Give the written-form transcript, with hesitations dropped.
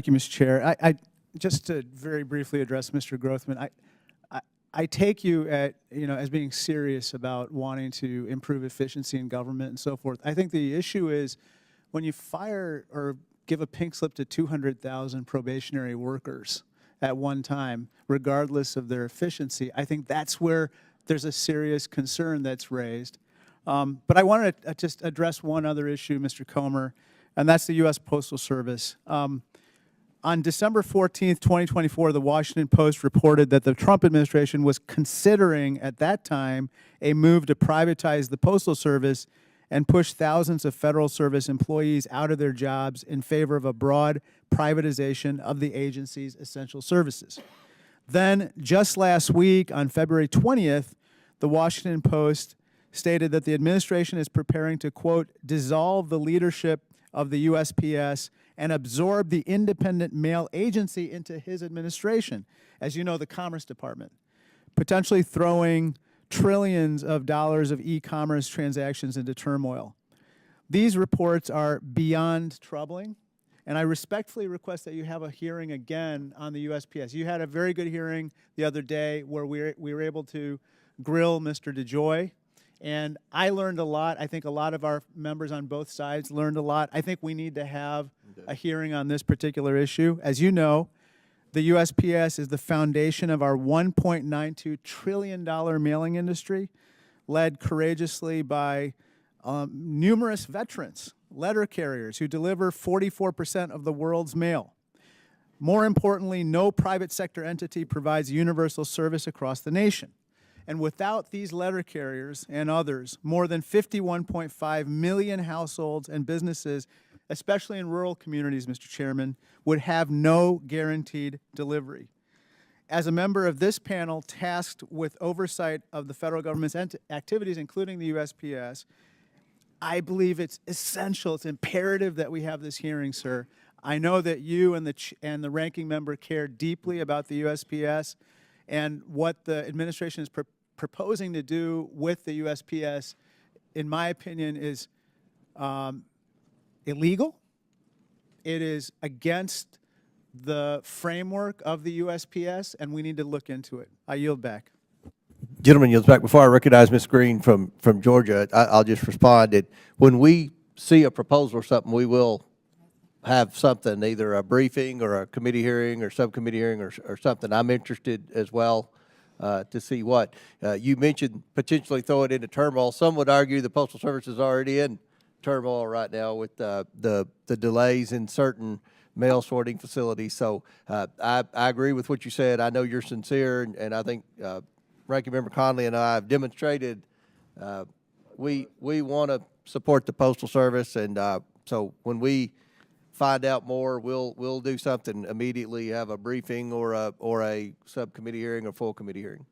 Thank you, Mr. Chair. I just to very briefly address Mr. Grothman, I take you at, as being serious about wanting to improve efficiency in government and so forth. I think the issue is when you fire or give a pink slip to 200,000 probationary workers at one time, regardless of their efficiency, I think that's where there's a serious concern that's raised. But I wanted to just address one other issue, Mr. Comer, and that's the U.S. Postal Service. On December 14th, 2024, the Washington Post reported that the Trump administration was considering, at that time, a move to privatize the Postal Service and push thousands of Federal Service employees out of their jobs in favor of a broad privatization of the agency's essential services. Then, just last week, on February 20th, the Washington Post stated that the administration is preparing to, quote, dissolve the leadership of the USPS and absorb the independent mail agency into his administration, as you know, the Commerce Department, potentially throwing trillions of dollars of e-commerce transactions into turmoil. These reports are beyond troubling, and I respectfully request that you have a hearing again on the USPS. You had a very good hearing the other day where we were able to grill Mr. DeJoy, and I learned a lot. I think a lot of our members on both sides learned a lot. I think we need to have a hearing on this particular issue. As you know, the USPS is the foundation of our $1.92 trillion mailing industry, led courageously by numerous veterans, letter carriers who deliver 44% of the world's mail. More importantly, no private sector entity provides universal service across the nation. And without these letter carriers and others, more than 51.5 million households and businesses, especially in rural communities, Mr. Chairman, would have no guaranteed delivery. As a member of this panel tasked with oversight of the federal government's activities, including the USPS, I believe it's essential, it's imperative that we have this hearing, sir. I know that you and the ranking member care deeply about the USPS, and what the administration is proposing to do with the USPS, in my opinion, is illegal. It is against the framework of the USPS, and we need to look into it. I yield back. Gentleman yields back. Before I recognize Ms. Green from Georgia, I'll just respond that when we see a proposal or something, we will have something, either a briefing or a committee hearing or subcommittee hearing or something. I'm interested as well to see what. You mentioned potentially throw it into turmoil. Some would argue the Postal Service is already in turmoil right now with the delays in certain mail sorting facilities. So I agree with what you said. I know you're sincere, and I think Ranking Member Conley and I have demonstrated we want to support the Postal Service, and so when we find out more, we'll do something immediately, have a briefing or a subcommittee hearing or full committee hearing.